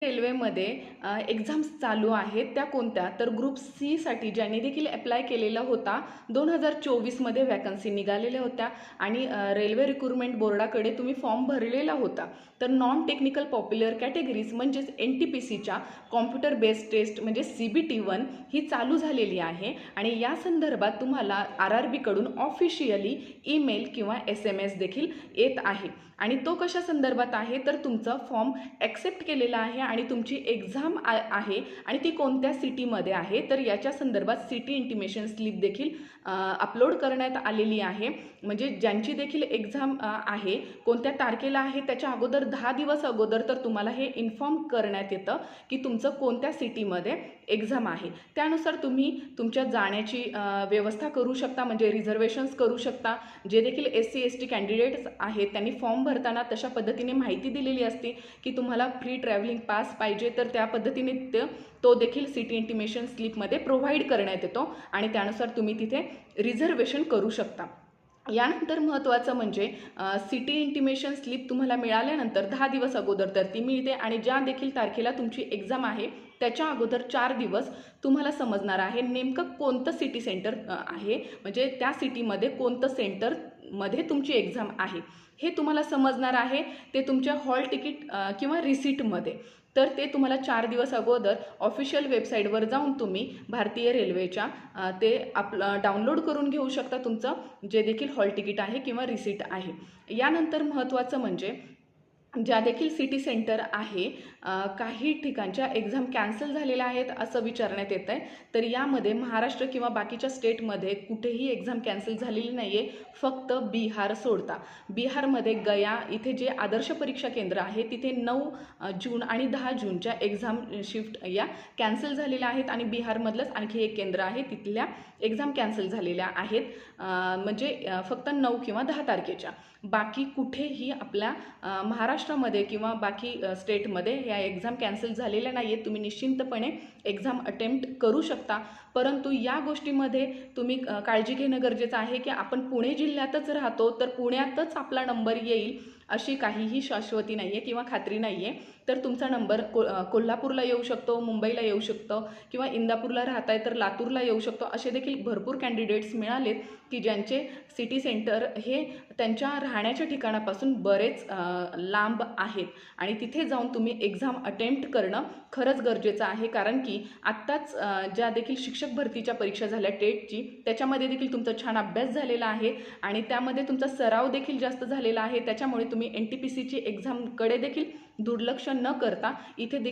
रेल्वेमध्ये एक्झाम्स चालू आहेत त्या कोणत्या तर ग्रुप सी साठी ज्यांनी देखील अप्लाय केलेला होता 2024 मध्ये वॅकन्सी निघालेल्या होत्या आणि रेल्वे रिक्रुटमेंट बोर्डाकडे तुम्ही फॉर्म भरलेला होता. तर नॉन टेक्निकल पॉप्युलर कॅटेगरीज म्हणजेच NTPCच्या कॉम्प्युटर बेस्ड टेस्ट म्हणजे CBT1 ही चालू झालेली आहे आणि या संदर्भात तुम्हाला RRB कडून ऑफिशियली ईमेल किंवा SMS देखील येत आहे आणि तो कशा संदर्भात आहे तर तुमचा फॉर्म ॲक्सेप्ट केलेला आहे आणि तुमची एक्झाम आहे आणि ती कोणत्या सिटीमध्ये आहे तर याच्या संदर्भात सिटी इंटिमेशन स्लिप देखील अपलोड करण्यात आलेली आहे. म्हणजे ज्यांची देखील एक्झाम आहे कोणत्या तारखेला आहे त्याच्या अगोदर 10 दिवस अगोदर तर तुम्हाला हे इन्फॉर्म करण्यात येतं की तुमचं कोणत्या सिटीमध्ये एक्झाम आहे. त्यानुसार तुम्ही तुमच्या जाण्याची व्यवस्था करू शकता म्हणजे रिझर्वेशन्स करू शकता. जे देखील SC ST कॅन्डिडेट्स आहेत त्यांनी फॉर्म भरताना तशा पद्धतीने माहिती दिलेली असते की तुम्हाला फ्री ट्रॅव्हलिंग पास पाहिजे तर त्या पद्धतीने तो देखील सिटी इंटिमेशन स्लिपमध्ये प्रोव्हाइड करण्यात येतो आणि त्यानुसार तुम्ही तिथे रिझर्वेशन करू शकता. यानंतर महत्त्वाचं म्हणजे सिटी इंटिमेशन स्लिप तुम्हाला मिळाल्यानंतर 10 दिवस अगोदर तर ती मिळते आणि ज्या देखील तारखेला तुमची एक्झाम आहे त्याच्या अगोदर 4 दिवस तुम्हाला समजणार आहे नेमकं कोणतं सिटी सेंटर आहे म्हणजे त्या सिटीमध्ये कोणतं सेंटरमध्ये तुमची एक्झाम आहे हे तुम्हाला समजणार आहे ते तुमच्या हॉल तिकीट किंवा रिसीटमध्ये. तर ते तुम्हाला 4 दिवस अगोदर ऑफिशियल वेबसाईटवर जाऊन तुम्ही भारतीय रेल्वेच्या ते डाउनलोड करून घेऊ शकता तुमचं जे देखील हॉल तिकीट आहे किंवा रिसीट आहे. यानंतर महत्त्वाचं म्हणजे ज्या देखील सिटी सेंटर आहे काही ठिकाणच्या एक्झाम कॅन्सल झालेल्या आहेत असं विचारण्यात येत आहे. तर यामध्ये महाराष्ट्र किंवा बाकीच्या स्टेटमध्ये कुठेही एक्झाम कॅन्सल झालेली नाही आहे फक्त बिहार सोडता. बिहारमध्ये गया इथे जे आदर्श परीक्षा केंद्र आहे तिथे 9 जून आणि 10 जूनच्या एक्झाम शिफ्ट या कॅन्सल झालेल्या आहेत आणि बिहारमधलंच आणखी एक केंद्र आहे तिथल्या एक्झाम कॅन्सल झालेल्या आहेत म्हणजे फक्त 9 किंवा 10 तारखेच्या. बाकी कुठेही आपल्या महाराष्ट्रामध्ये किंवा बाकी स्टेटमध्ये ह्या एक्झाम कॅन्सल झालेल्या नाही आहेत. तुम्ही निश्चिंतपणे एक्झाम अटेम्प्ट करू शकता. परंतु या गोष्टीमध्ये तुम्ही काळजी घेणं गरजेचं आहे की आपण पुणे जिल्ह्यातच राहतो तर पुण्यातच आपला नंबर येईल अशी काहीही शाश्वती नाही आहे किंवा खात्री नाही आहे. तर तुमचा नंबर कोल्हापूरला येऊ शकतो, मुंबईला येऊ शकतो किंवा इंदापूरला राहताय तर लातूरला येऊ शकतो. असे देखील भरपूर कॅन्डिडेट्स मिळालेत की ज्यांचे सिटी सेंटर हे त्यांच्या राहण्याच्या ठिकाणापासून बरेच लांब आहेत आणि तिथे जाऊन तुम्ही एक्झाम अटेम्प्ट करणं खरंच गरजेचं आहे. कारण की आत्ताच ज्या देखील शिक्षक भरतीच्या परीक्षा झाल्या टेटची त्याच्यामध्ये देखील तुमचा छान अभ्यास झालेला आहे आणि त्यामध्ये तुमचा सराव देखील जास्त झालेला आहे. त्याच्यामुळे तुम्ही NTPCची एक्झामकडे देखील दुर्लक्ष न करता इथे देखील